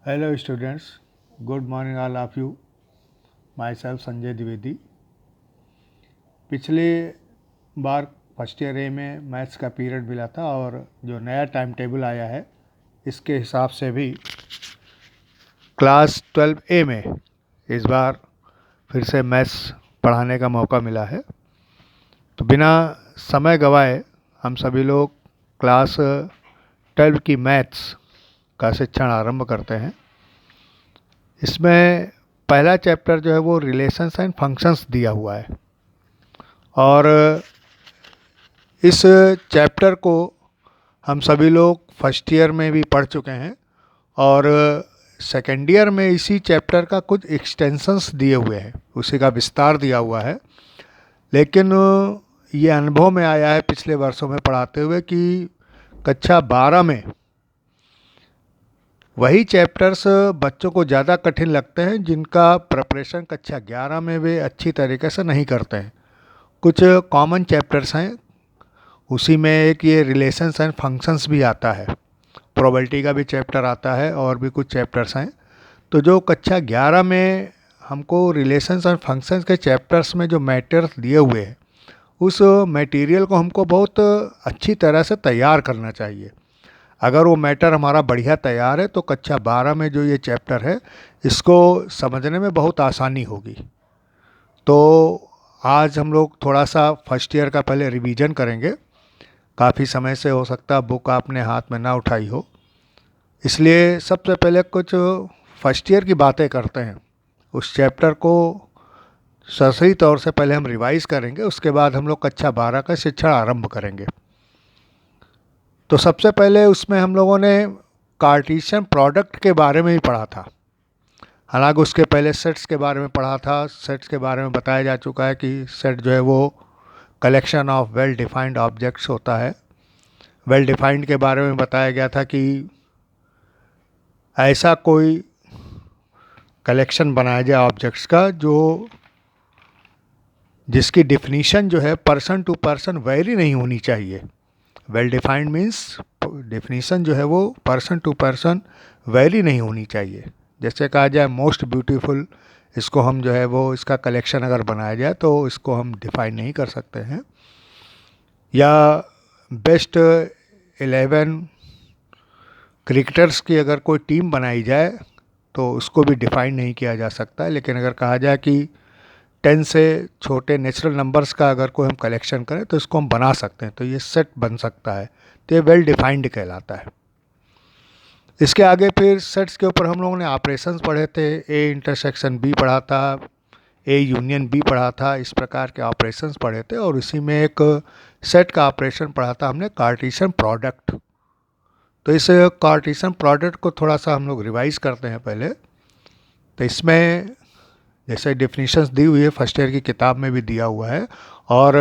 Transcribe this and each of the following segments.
Hello students, good morning all of you. Myself Sanjay Dwivedi. पिछले बार first year ए में maths का period मिला था और जो नया टाइम टेबल आया है इसके हिसाब से भी क्लास 12 ए में इस बार फिर से मैथ्स पढ़ाने का मौका मिला है. तो बिना समय गवाए हम सभी लोग क्लास 12 की मैथ्स का शिक्षण आरंभ करते हैं. इसमें पहला चैप्टर जो है वो रिलेशंस एंड फंक्शंस दिया हुआ है और इस चैप्टर को हम सभी लोग फर्स्ट ईयर में भी पढ़ चुके हैं और सेकेंड ईयर में इसी चैप्टर का कुछ एक्सटेंशंस दिए हुए हैं, उसी का विस्तार दिया हुआ है. लेकिन ये अनुभव में आया है पिछले वर्षों में पढ़ाते हुए कि कक्षा 12 में वही चैप्टर्स बच्चों को ज़्यादा कठिन लगते हैं जिनका प्रिपरेशन कक्षा 11 में वे अच्छी तरीके से नहीं करते हैं. कुछ कॉमन चैप्टर्स हैं, उसी में एक ये रिलेशंस एंड फंक्शंस भी आता है, प्रोबेबिलिटी का भी चैप्टर आता है और भी कुछ चैप्टर्स हैं. तो जो कक्षा 11 में हमको रिलेशंस एंड फंक्शंस के चैप्टर्स में जो मैटर्स दिए हुए हैं उस मटेरियल को हमको बहुत अच्छी तरह से तैयार करना चाहिए. अगर वो मैटर हमारा बढ़िया तैयार है तो कक्षा 12 में जो ये चैप्टर है इसको समझने में बहुत आसानी होगी. तो आज हम लोग थोड़ा सा फर्स्ट ईयर का पहले रिवीजन करेंगे. काफ़ी समय से हो सकता है बुक आपने हाथ में ना उठाई हो, इसलिए सबसे पहले कुछ फर्स्ट ईयर की बातें करते हैं. उस चैप्टर को सही तौर से पहले हम रिवाइज़ करेंगे, उसके बाद हम लोग कक्षा 12 का शिक्षण आरंभ करेंगे. तो सबसे पहले उसमें हम लोगों ने कार्टेशियन प्रोडक्ट के बारे में ही पढ़ा था. हालांकि उसके पहले सेट्स के बारे में पढ़ा था. सेट्स के बारे में बताया जा चुका है कि सेट जो है वो collection of well defined objects होता है. वेल डिफाइंड के बारे में बताया गया था कि ऐसा कोई कलेक्शन बनाया जाए ऑब्जेक्ट्स का जिसकी डिफिनीशन जो है पर्सन टू पर्सन वेरी नहीं होनी चाहिए. वेल डिफाइंड मीन्स डिफिनीशन जो है वो पर्सन टू पर्सन वेरी नहीं होनी चाहिए. जैसे कहा जाए मोस्ट ब्यूटीफुल, इसको हम जो है वो इसका कलेक्शन अगर बनाया जाए तो इसको हम डिफाइन नहीं कर सकते हैं. या बेस्ट 11 क्रिकेटर्स की अगर कोई टीम बनाई जाए तो उसको भी डिफाइन नहीं किया जा सकता है. लेकिन अगर कहा जाए कि 10 से छोटे नेचुरल नंबर्स का अगर कोई हम कलेक्शन करें तो इसको हम बना सकते हैं, तो ये सेट बन सकता है. तो ये वेल डिफाइंड कहलाता है. इसके आगे फिर सेट्स के ऊपर हम लोगों ने ऑपरेशंस पढ़े थे. ए इंटरसेक्शन बी पढ़ा था, ए यूनियन बी पढ़ा था. इस प्रकार के ऑपरेशंस पढ़े थे और इसी में एक सेट का ऑपरेशन पढ़ा था हमने, कार्टेशियन प्रोडक्ट. तो इस कार्टेशियन प्रोडक्ट को थोड़ा सा हम लोग रिवाइज करते हैं पहले. तो इसमें जैसे डेफिनेशंस दी हुई है फर्स्ट ईयर की किताब में भी दिया हुआ है और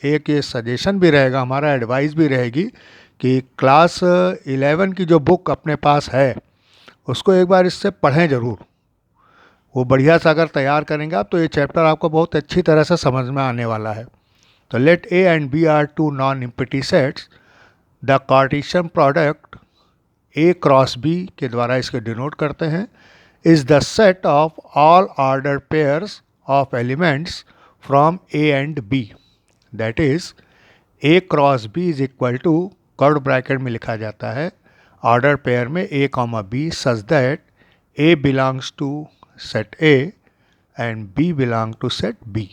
एक ये सजेशन भी रहेगा, हमारा एडवाइस भी रहेगी कि क्लास 11 की जो बुक अपने पास है उसको एक बार इससे पढ़ें ज़रूर. वो बढ़िया सा अगर तैयार करेंगे आप तो ये चैप्टर आपको बहुत अच्छी तरह से समझ में आने वाला है. तो let A and B are two non empty sets. The Cartesian product A cross B के द्वारा इसको डिनोट करते हैं, is the set of all ordered pairs of elements from A and B. That is, A cross B is equal to curve bracket में लिखा जाता है order pair में A, B such that A belongs to set A and B belong to set B.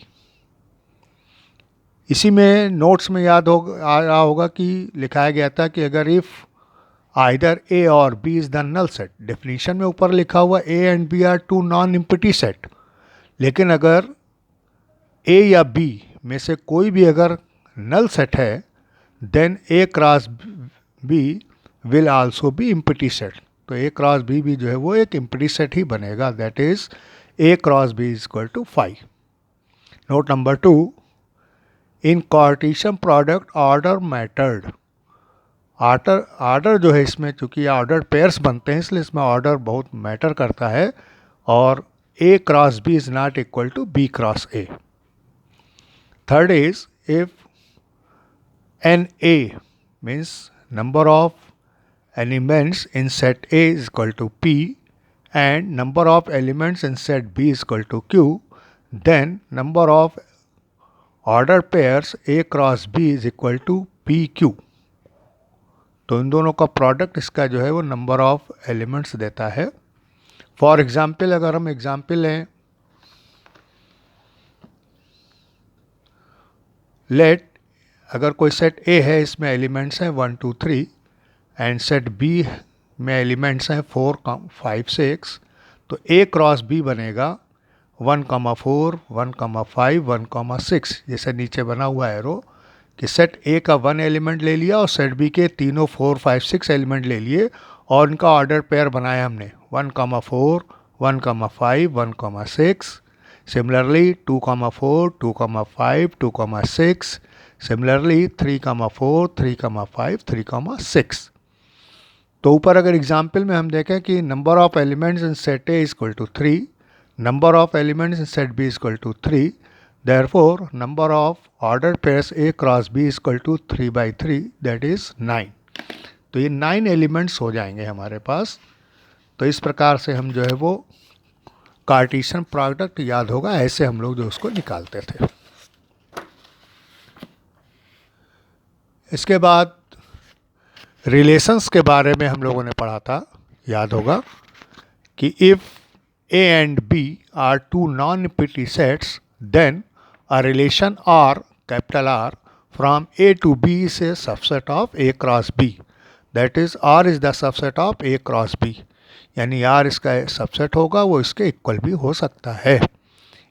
इसी में notes में याद आ रहा होगा कि लिखाया गया था कि अगर इफ़ आइदर ए और B is the null set. Definition में ऊपर लिखा हुआ A and B are two non empty set, लेकिन अगर ए या बी में से कोई भी अगर नल सेट है then A cross B will also be empty set. तो ए क्रॉस बी भी जो है वो एक एम्प्टी सेट ही बनेगा. That is A cross B is equal to 5. Note number 2, in Cartesian product order mattered. Order जो है इसमें चूँकि ऑर्डर पेयर्स बनते हैं इसलिए इसमें ऑर्डर बहुत मैटर करता है और A cross B is not equal to B cross A. Third is if n A means number of elements in set A is equal to P and number of elements in set B is equal to Q, then number of order pairs A cross B is equal to PQ. तो इन दोनों का product इसका जो है वो number of elements देता है. For example अगर हम एग्जाम्पल लें, लेट अगर कोई सेट ए है, इसमें एलिमेंट्स हैं 1 2 3 एंड सेट बी में एलिमेंट्स हैं 4 5 6, तो ए क्रॉस बी बनेगा 1,4 1,5 1,6, जैसे नीचे बना हुआ एरो कि सेट ए का 1 एलिमेंट ले लिया और सेट बी के तीनों 4 5 6 एलिमेंट ले लिए और उनका ऑर्डर पेयर बनाया हमने 1,4 1,5 1,6. Similarly 2,4 2,5 2,6. Similarly 3,4 3,5 3,6. तो ऊपर अगर एग्जाम्पल में हम देखें कि number of elements in set A is equal to 3, number of elements in set B is equal to 3, therefore number of order pairs A cross B is equal to 3/3, that is 9. तो ये 9 elements हो जाएंगे हमारे पास. तो इस प्रकार से हम जो है वो कार्टेशियन प्रोडक्ट, याद होगा ऐसे हम लोग जो उसको निकालते थे. इसके बाद रिलेशंस के बारे में हम लोगों ने पढ़ा था, याद होगा कि if A and B are two non empty sets then a relation R capital R from A to B is a subset of A cross B, that is R is the subset of A cross B. यानी R इसका subset होगा, वो इसके equal भी हो सकता है.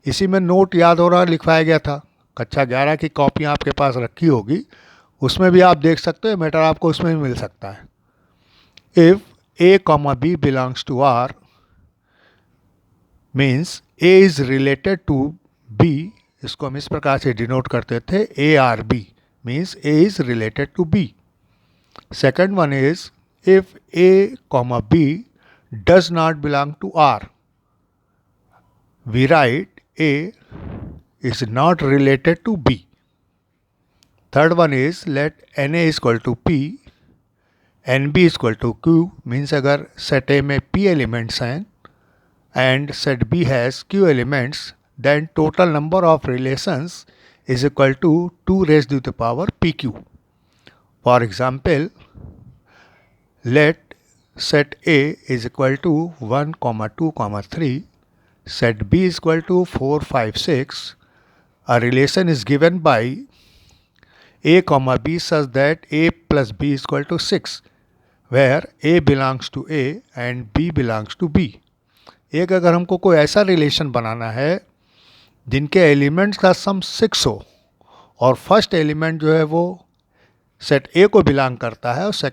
इसी में नोट याद हो रहा लिखवाया गया था, कक्षा 11 की कॉपी आपके पास रखी होगी, उसमें भी आप देख सकते हो, मैटर आपको उसमें भी मिल सकता है. If A comma B belongs to R means A is related to B, इसको हम इस प्रकार से डिनोट करते थे A R B, means A is related to B. Second one is if A comma B does not belong to R, we write A is not related to B. Third one is let NA is equal to P, NB is equal to Q, means अगर set A में P elements हैं and set B has Q elements, then total number of relations is equal to 2 raised to the power PQ. For example, let set A is equal to 1, 2, 3, set B is equal to 4, 5, 6. A relation is given by A, B such that A plus B is equal to 6, where A belongs to A and B belongs to B. एक अगर हमको कोई ऐसा relation बनाना है जिनके elements का सम 6 हो और फर्स्ट एलिमेंट जो है वो सेट ए को बिलोंग करता है और